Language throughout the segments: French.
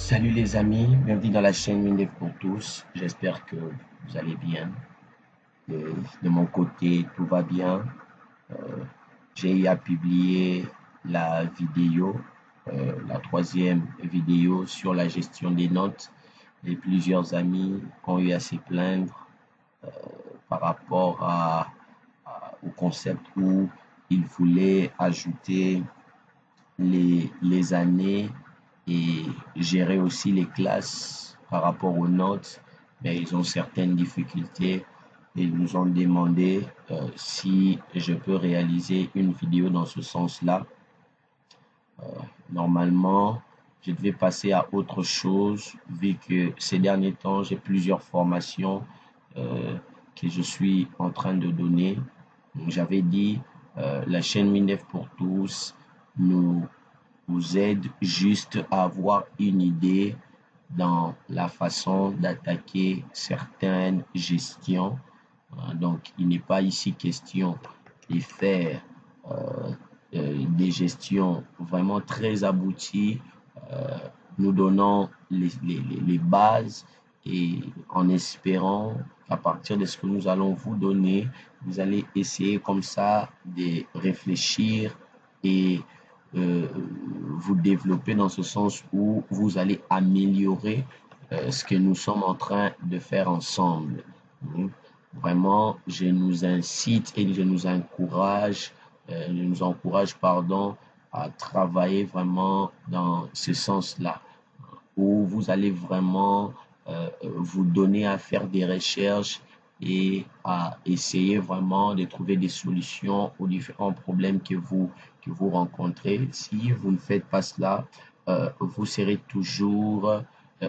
Salut les amis, bienvenue dans la chaîne Windev pour tous. J'espère que vous allez bien. De mon côté, tout va bien. Euh, j'ai eu à publier la vidéo, la troisième vidéo sur la gestion des notes. Et plusieurs amis ont eu à se plaindre par rapport au concept où ils voulaient ajouter les années et gérer aussi les classes par rapport aux notes, mais ils ont certaines difficultés. Ils nous ont demandé si je peux réaliser une vidéo dans ce sens-là. Normalement, je devais passer à autre chose vu que ces derniers temps, j'ai plusieurs formations euh, que je suis en train de donner. J'avais dit, la chaîne Windev pour tous nous vous aide juste à avoir une idée dans la façon d'attaquer certaines gestions. Donc, il n'est pas ici question de faire euh, des gestions vraiment très abouties. Euh, Nous donnons les bases et en espérant qu'à partir de ce que nous allons vous donner, vous allez essayer comme ça de réfléchir et euh, vous développer dans ce sens où vous allez améliorer ce que nous sommes en train de faire ensemble. Vraiment, je nous incite et je nous encourage, pardon, à travailler vraiment dans ce sens-là, où vous allez vraiment vous donner à faire des recherches et à essayer vraiment de trouver des solutions aux différents problèmes que vous rencontrez. Si vous ne faites pas cela, vous serez toujours,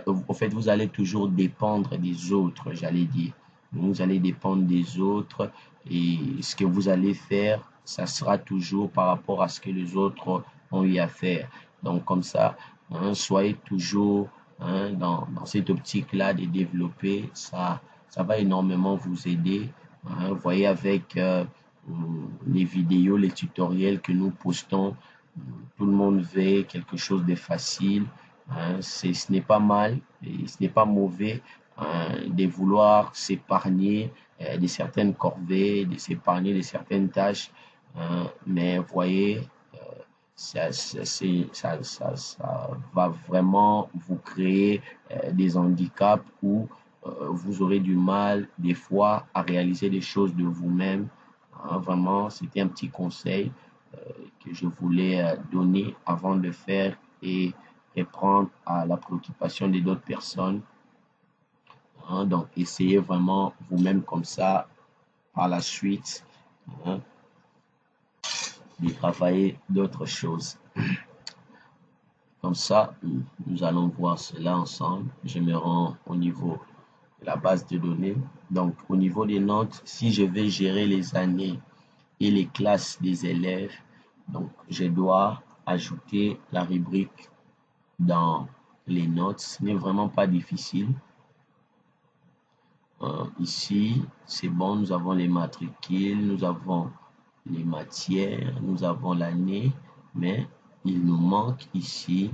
en fait, vous allez toujours dépendre des autres, j'allais dire. Vous allez dépendre des autres et ce que vous allez faire, ça sera toujours par rapport à ce que les autres ont eu à faire. Donc, comme ça, hein, soyez toujours dans cette optique-là de développer, ça va énormément vous aider. Hein. Vous voyez avec les vidéos, les tutoriels que nous postons, tout le monde veut quelque chose de facile. Hein. Ce n'est pas mal et ce n'est pas mauvais de vouloir s'épargner de certaines corvées, de s'épargner de certaines tâches. Mais vous voyez, ça va vraiment vous créer des handicaps où vous aurez du mal des fois à réaliser des choses de vous-même. Hein, vraiment, c'était un petit conseil que je voulais donner avant de faire et répondre à la préoccupation de d'autres personnes. Hein, donc, essayez vraiment vous-même comme ça par la suite, hein, de travailler d'autres choses. Comme ça, nous allons voir cela ensemble. Je me rends au niveau de la base de données. Donc, au niveau des notes, si je vais gérer les années et les classes des élèves, donc je dois ajouter la rubrique dans les notes. Ce n'est vraiment pas difficile. Ici, c'est bon, nous avons les matricules, nous avons les matières, nous avons l'année, mais il nous manque ici.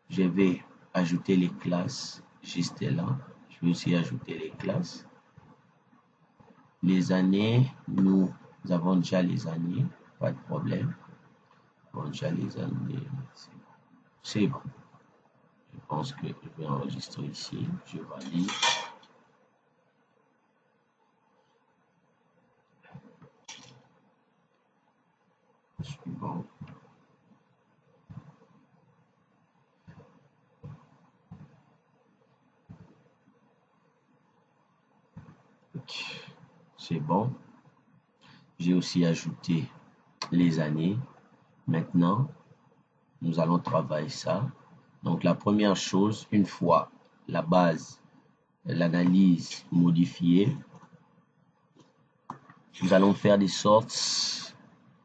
Je vais ajouter les classes juste là. Je vais aussi ajouter les classes. Les années, nous avons déjà les années, pas de problème. Nous avons déjà les années, c'est bon. Je pense que je vais enregistrer ici. Je valide. Suivant. C'est bon. J'ai aussi ajouté les années. Maintenant, nous allons travailler ça. Donc, la première chose, une fois la base, l'analyse modifiée, nous allons faire des sortes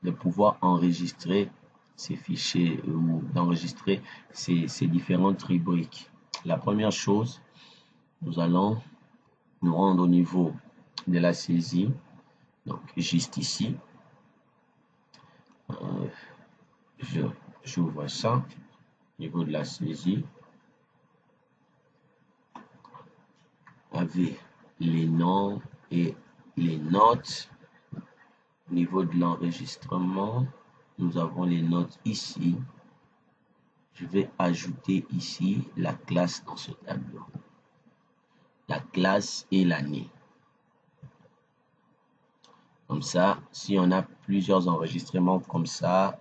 de pouvoir enregistrer ces fichiers ou d'enregistrer ces différentes rubriques. La première chose, nous allons nous rendre au niveau de la saisie. Donc, juste ici, j'ouvre ça au niveau de la saisie. avez les noms et les notes. Au niveau de l'enregistrement, nous avons les notes ici. Je vais ajouter ici la classe dans ce tableau. La classe et l'année. Comme ça, si on a plusieurs enregistrements comme ça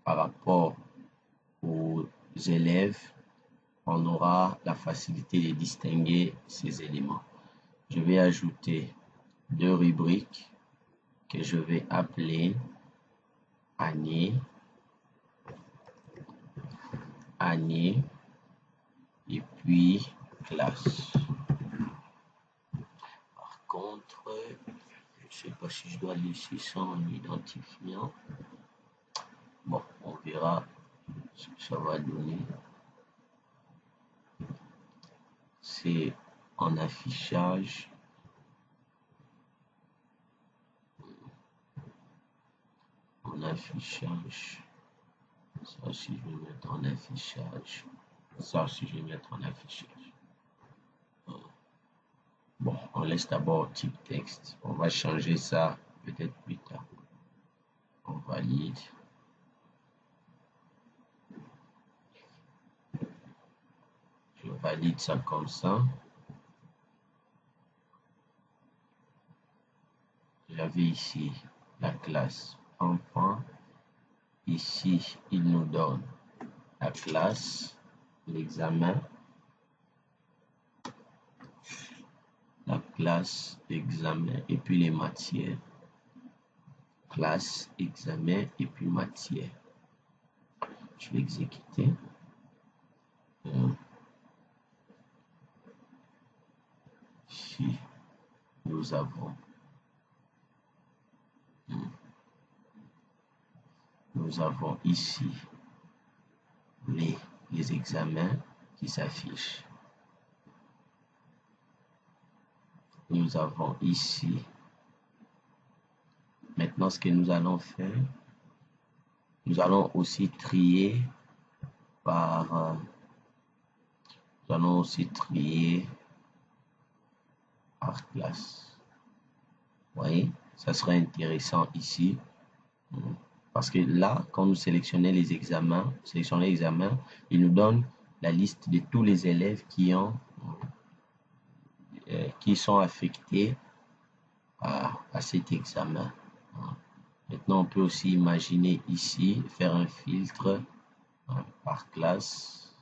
par rapport aux élèves, on aura la facilité de distinguer ces éléments. Je vais ajouter deux rubriques que je vais appeler année, année et puis classe. Par contre, je ne sais pas si je dois laisser ça en identifiant. Bon, on verra ce que ça va donner. C'est en affichage. En affichage. Ça aussi, je vais mettre en affichage. Ça aussi, je vais mettre en affichage. Bon, on laisse d'abord type texte. On va changer ça peut-être plus tard. On valide. Je valide ça comme ça. J'avais ici la classe enfant. Ici, il nous donne la classe, l'examen, la classe, examen et puis les matières. Classe, examen et puis matière. Je vais exécuter. Ici, nous avons ici les examens qui s'affichent. Nous avons ici, maintenant ce que nous allons faire, nous allons aussi trier par, classe. Vous voyez, ça serait intéressant ici. Parce que là, quand nous sélectionnons les examens, il nous donne la liste de tous les élèves qui sont affectés à cet examen. Maintenant, on peut aussi imaginer ici, faire un filtre par classe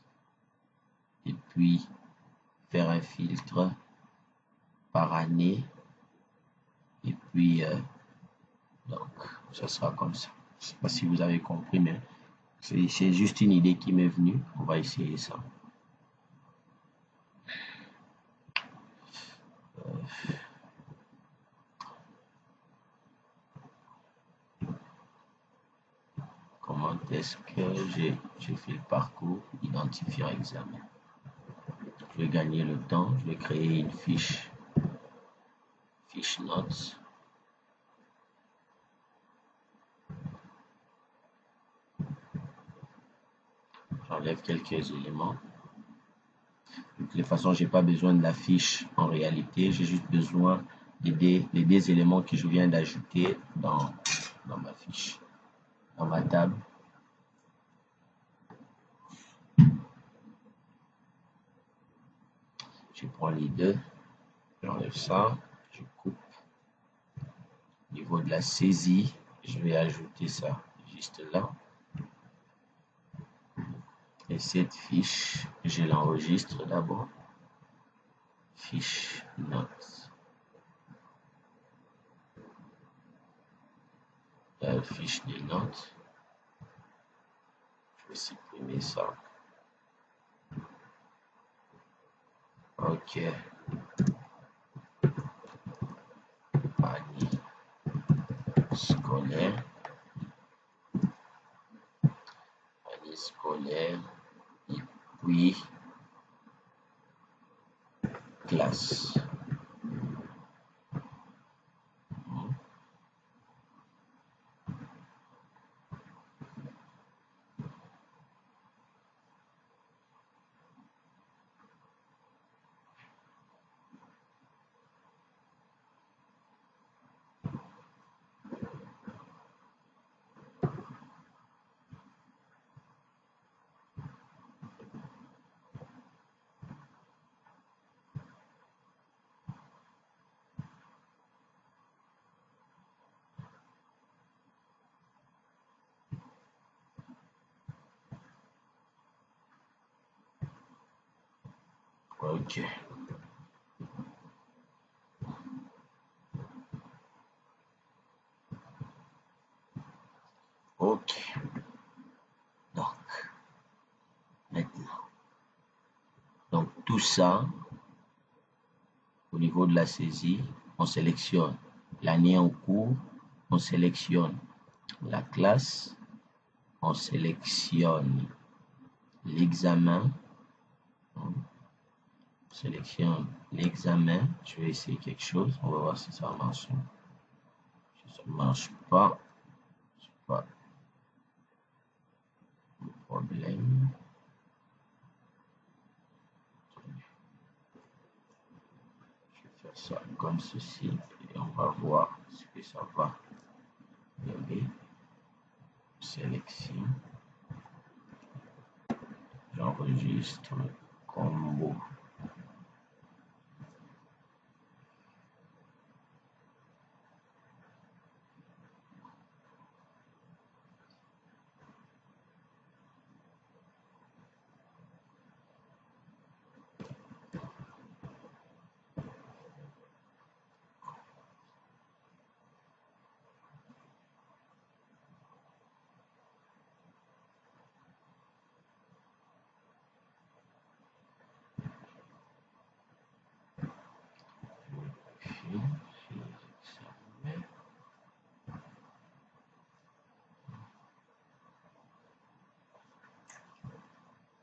et puis faire un filtre par année et puis donc ça sera comme ça. Je ne sais pas si vous avez compris, mais c'est juste une idée qui m'est venue. On va essayer ça. Comment est-ce que j'ai fait le parcours identifiant examen? Je vais gagner le temps. Je vais créer une fiche notes. J'enlève quelques éléments. De toute façon, je n'ai pas besoin de la fiche en réalité. J'ai juste besoin des éléments que je viens d'ajouter dans ma fiche, dans ma table. Je prends les deux, j'enlève ça, je coupe. Au niveau de la saisie, je vais ajouter ça juste là. Et cette fiche, je l'enregistre d'abord. Fiche notes. Fiche des notes. Je vais supprimer ça. Ok. Année scolaire. Année scolaire. Et puis classe. Ok. Ok. Donc, maintenant. Donc, tout ça, au niveau de la saisie, on sélectionne l'année en cours, on sélectionne la classe, on sélectionne l'examen, on sélectionne l'examen. Je vais essayer quelque chose, on va voir si ça marche. Si ça ne marche pas, c'est pas un problème. Je vais faire ça comme ceci et on va voir ce que ça va donner. Sélection, j'enregistre combo.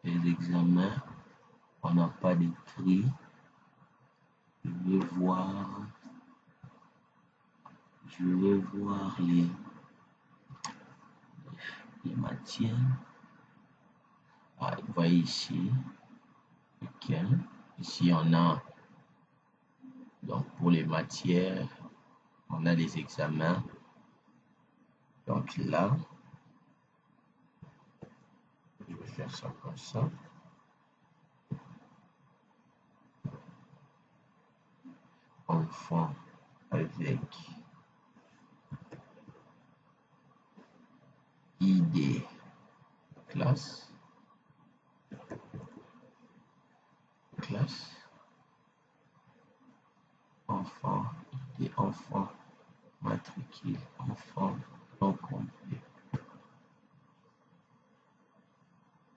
Les examens, on n'a pas d'écrit. Je vais voir les matières. Ah, vous voyez ici, lequel? Ici, on a, donc pour les matières, on a des examens. Donc là, je vais faire ça comme ça. Enfant avec ID classe, enfant, ID enfant, matricule, enfant, non complet.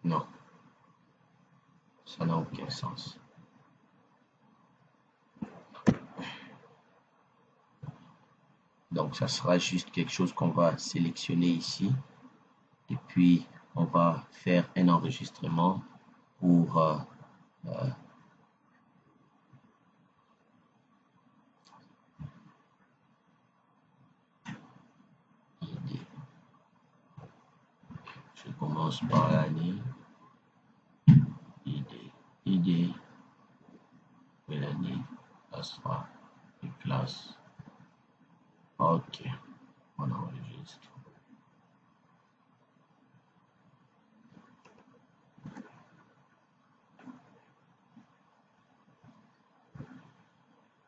Non, ça n'a aucun sens. Donc, ça sera juste quelque chose qu'on va sélectionner ici. Et puis, on va faire un enregistrement pour ID. Je commence par l'année. ID. Et l'année, ça sera une classe. Ok, on enregistre.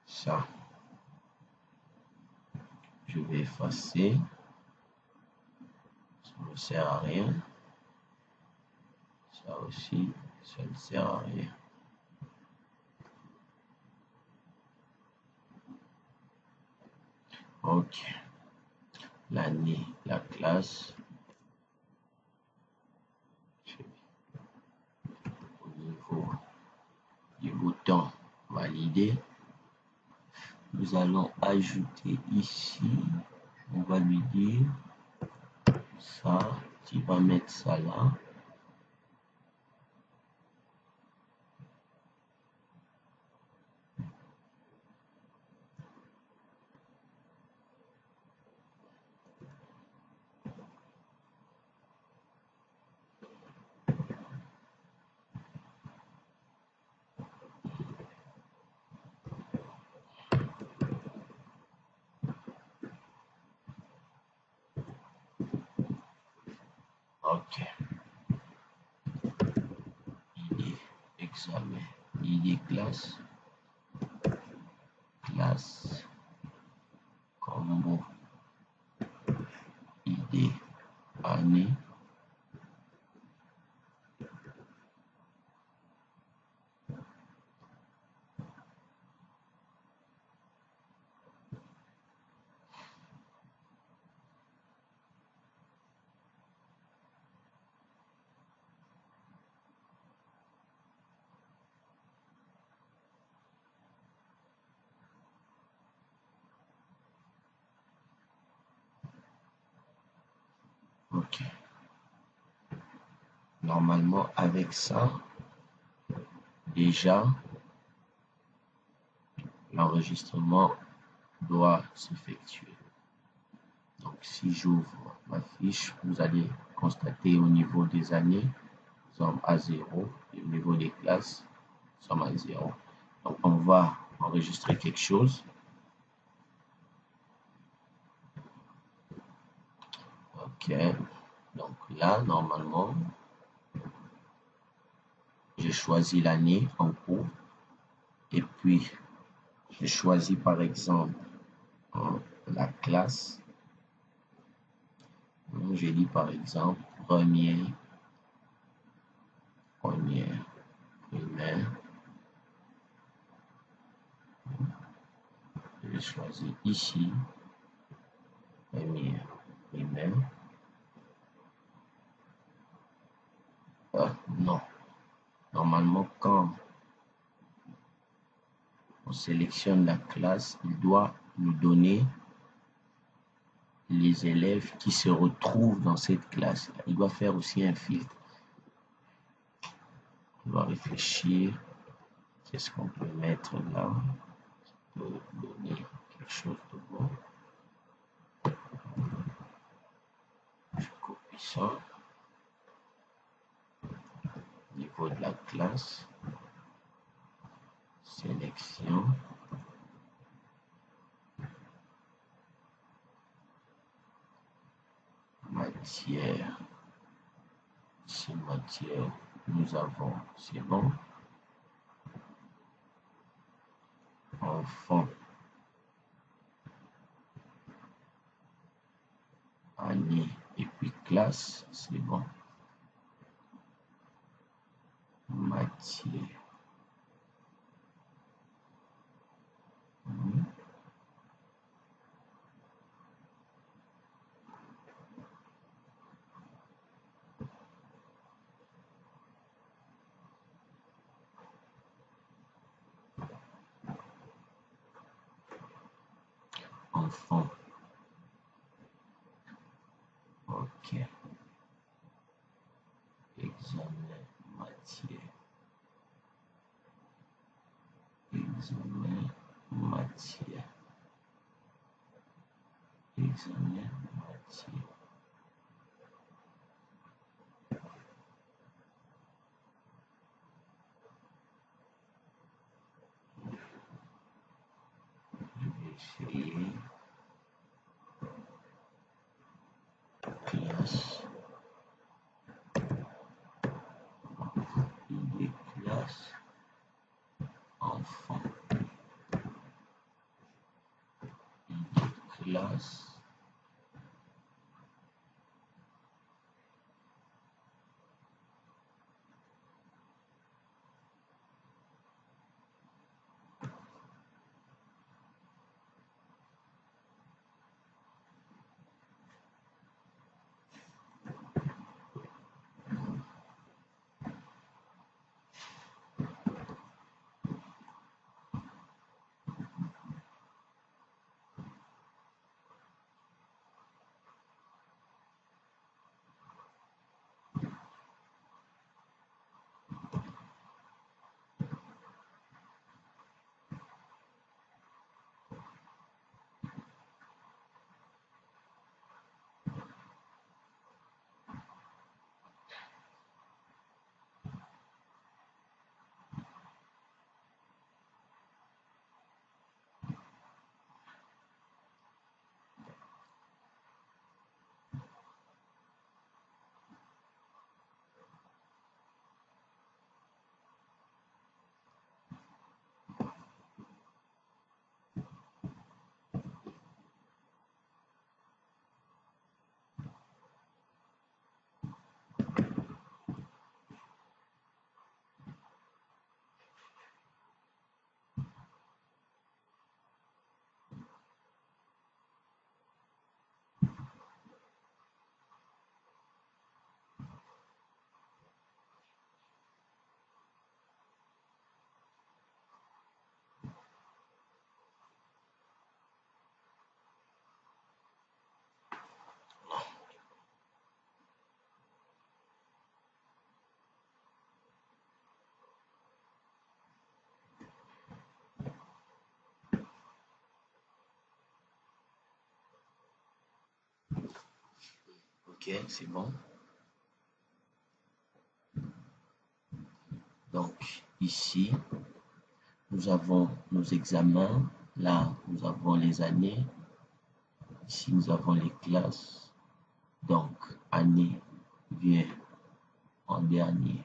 Ça, je vais effacer. Ça ne sert à rien. Ça aussi, ça ne sert à rien. Ok. L'année, la classe. Au niveau du bouton valider, nous allons ajouter ici, on va lui dire ça, tu vas mettre ça là. Ok. ID examen, ID classe, combo, ID année, Ok. Normalement, avec ça, déjà, l'enregistrement doit s'effectuer. Donc, si j'ouvre ma fiche, vous allez constater au niveau des années, nous sommes à 0. Et au niveau des classes, nous sommes à 0. Donc, on va enregistrer quelque chose. Ok. Donc là, normalement, j'ai choisi l'année en cours. Et puis, je choisis par exemple la classe. Je dis par exemple première primaire. Je choisis ici première primaire. Non. Normalement, quand on sélectionne la classe, il doit nous donner les élèves qui se retrouvent dans cette classe. Il doit faire aussi un filtre. On doit réfléchir. Qu'est-ce qu'on peut mettre là pour donner quelque chose de bon. Je copie ça. Niveau de la classe. Sélection. Matière. Ici, matière, nous avons, c'est bon. Enfant. Année et puis classe, c'est bon. Matière. Enfant. Ok. Examen matière. Examen matière. Examen matière. Je vais essayer. Classe. Des classes. Enfant. Classe. Ok, c'est bon. Donc, ici, nous avons nos examens. Là, nous avons les années. Ici, nous avons les classes. Donc, année vient en dernier.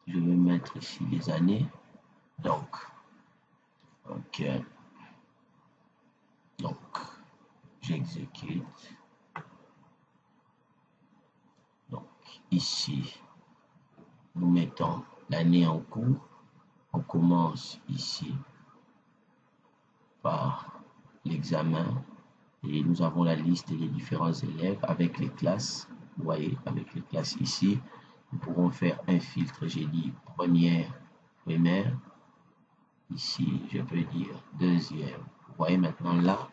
Je vais mettre ici les années. Donc, ok. Donc, j'exécute. Donc, ici, nous mettons l'année en cours. On commence ici par l'examen et nous avons la liste des différents élèves avec les classes. Vous voyez, avec les classes ici, nous pourrons faire un filtre. J'ai dit première, primaire. Ici, je peux dire deuxième. Vous voyez maintenant là,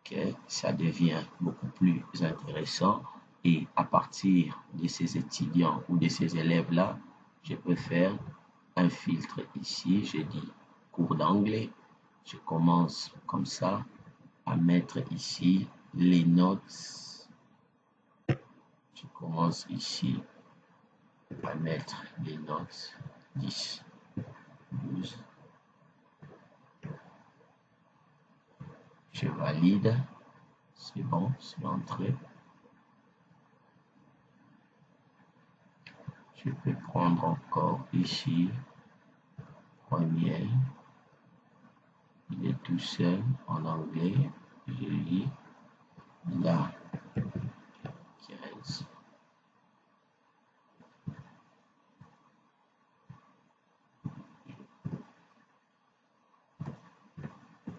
que ça devient beaucoup plus intéressant. Et à partir de ces étudiants ou de ces élèves-là, je peux faire un filtre ici. Je dis cours d'anglais. Je commence comme ça à mettre ici les notes. Je commence ici à mettre les notes 10, 12. Je valide. C'est bon, c'est entré. Je peux prendre encore ici, premier, il est tout seul en anglais, je lis là,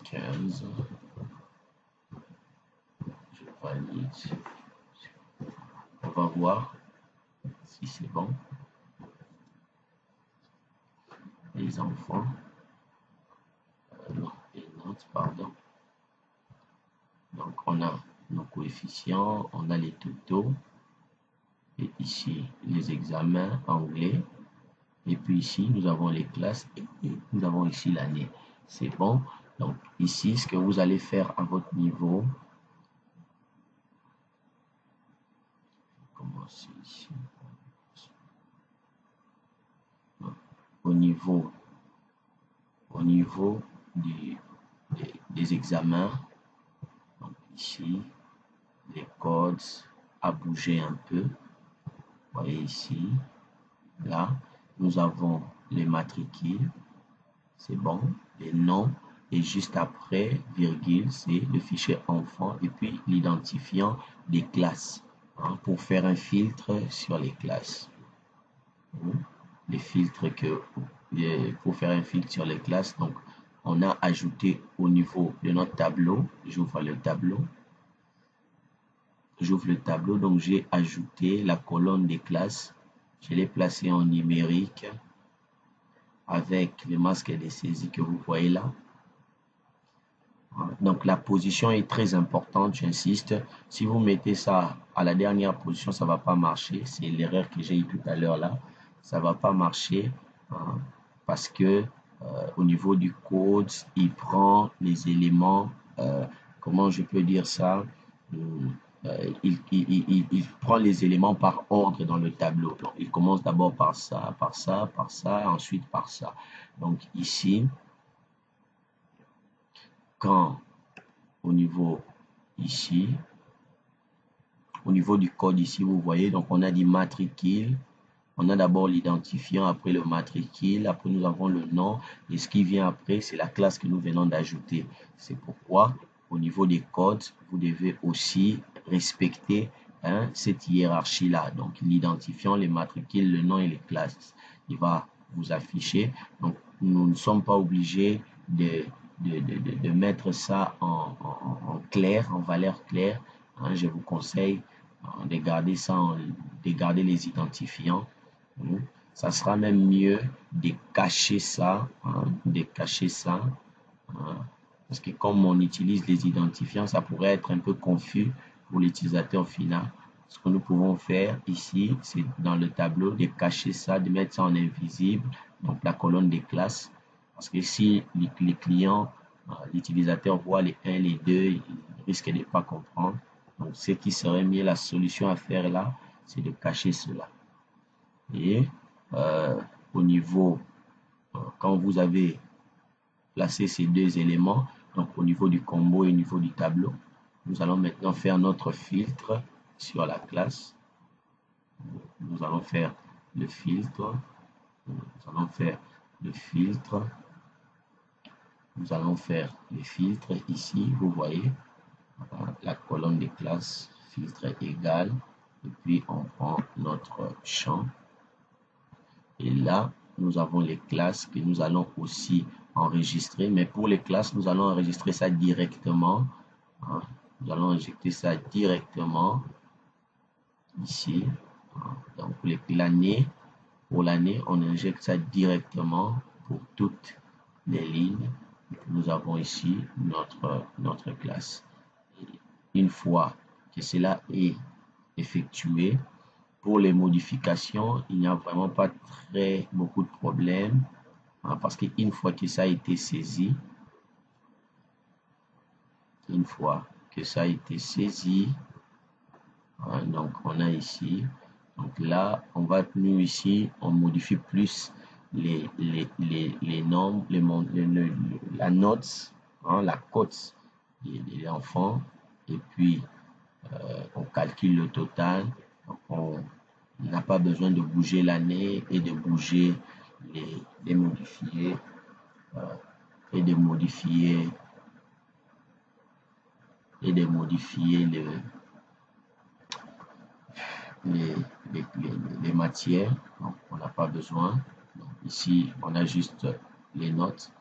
15. Je valide. On va voir si c'est bon. Les enfants, non, les notes, pardon. Donc, on a nos coefficients, on a les totaux, et ici, les examens anglais, et puis ici, nous avons les classes, et nous avons ici l'année. C'est bon. Donc, ici, ce que vous allez faire à votre niveau, commencer ici, au niveau des examens, donc ici, les codes à bouger un peu. Vous voyez ici, là, nous avons les matricules, c'est bon, les noms, et juste après, virgule, c'est le fichier enfant, et puis l'identifiant des classes, hein, pour faire un filtre sur les classes. Les filtres pour faire un filtre sur les classes, donc on a ajouté au niveau de notre tableau, j'ouvre le tableau, donc j'ai ajouté la colonne des classes, je l'ai placée en numérique avec le masque de saisie que vous voyez là. Donc la position est très importante, j'insiste. Si vous mettez ça à la dernière position, ça ne va pas marcher. C'est l'erreur que j'ai eu tout à l'heure là. Ça ne va pas marcher, hein, parce que au niveau du code, il prend les éléments, comment je peux dire ça, il prend les éléments par ordre dans le tableau. Donc, il commence d'abord par ça, par ça, par ça, ensuite par ça. Donc ici, quand au niveau ici, au niveau du code ici, vous voyez, donc on a dit matricule, on a d'abord l'identifiant, après le matricule, après nous avons le nom, et ce qui vient après, c'est la classe que nous venons d'ajouter. C'est pourquoi, au niveau des codes, vous devez aussi respecter, hein, cette hiérarchie-là. Donc, l'identifiant, les matricules, le nom et les classes. Il va vous afficher. Donc, nous ne sommes pas obligés de mettre ça en clair, en valeur claire. Hein, je vous conseille de garder ça, de garder les identifiants. Ça sera même mieux de cacher ça, hein, de cacher ça, hein, parce que comme on utilise les identifiants, ça pourrait être un peu confus pour l'utilisateur final. Ce que nous pouvons faire ici, c'est dans le tableau de cacher ça, de mettre ça en invisible, donc la colonne des classes, parce que si les clients, l'utilisateur voit les 1, les 2, il risque de ne pas comprendre. Donc, ce qui serait mieux, la solution à faire là, c'est de cacher cela. Et au niveau, quand vous avez placé ces deux éléments, donc au niveau du combo et au niveau du tableau, nous allons maintenant faire notre filtre sur la classe. Nous allons faire le filtre. Nous allons faire le filtre. Nous allons faire les filtres ici. Vous voyez la colonne de classe, filtre égal. Et puis on prend notre champ. Et là, nous avons les classes que nous allons aussi enregistrer. Mais pour les classes, nous allons enregistrer ça directement. Nous allons injecter ça directement ici. Donc, l'année, pour l'année, on injecte ça directement pour toutes les lignes. Nous avons ici notre classe. Une fois que cela est effectué, pour les modifications, il n'y a vraiment pas très beaucoup de problèmes parce qu'une fois que ça a été saisi, donc on a ici, donc là, on va nous ici, on modifie plus les nombres, la note, la cote des enfants, et puis on calcule le total. Donc on n'a pas besoin de bouger l'année et de bouger les modifier et de modifier les matières. Donc, on n'a pas besoin. Donc, ici, on a juste les notes.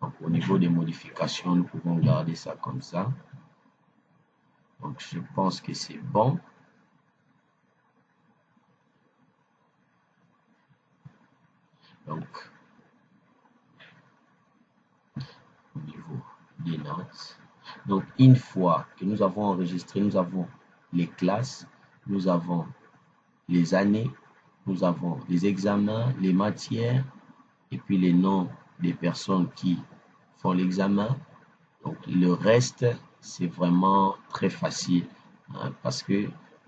Donc, au niveau des modifications, nous pouvons garder ça comme ça. Donc, je pense que c'est bon. Donc, au niveau des notes. Donc, une fois que nous avons enregistré, nous avons les classes, nous avons les années, nous avons les examens, les matières, et puis les noms des personnes qui font l'examen. Donc, le reste, c'est vraiment très facile parce que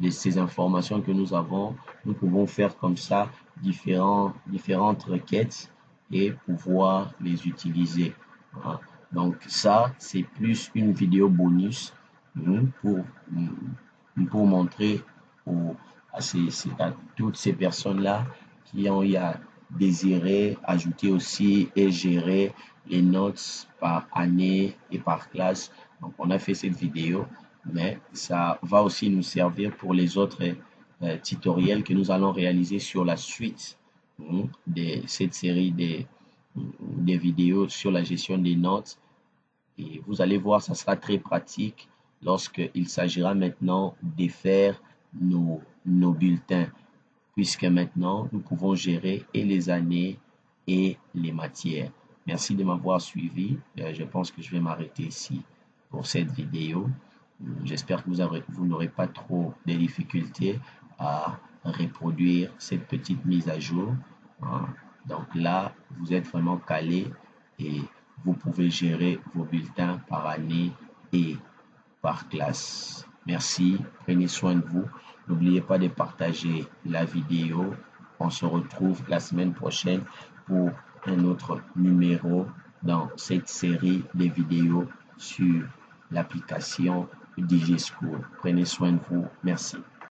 ces informations que nous avons, nous pouvons faire comme ça différentes requêtes et pouvoir les utiliser. Donc, ça, c'est plus une vidéo bonus pour montrer à toutes ces personnes-là qui ont eu à désirer ajouter aussi et gérer les notes par année et par classe. Donc, on a fait cette vidéo, mais ça va aussi nous servir pour les autres tutoriels que nous allons réaliser sur la suite de cette série des vidéos sur la gestion des notes. Et vous allez voir, ça sera très pratique lorsqu'il s'agira maintenant de faire nos bulletins, puisque maintenant, nous pouvons gérer et les années et les matières. Merci de m'avoir suivi. Je pense que je vais m'arrêter ici pour cette vidéo. J'espère que vous n'aurez pas trop de difficultés à reproduire cette petite mise à jour. Donc là, vous êtes vraiment calé et vous pouvez gérer vos bulletins par année et par classe. Merci, prenez soin de vous. N'oubliez pas de partager la vidéo. On se retrouve la semaine prochaine pour un autre numéro dans cette série de vidéos sur l'application DigiSchool. Prenez soin de vous. Merci.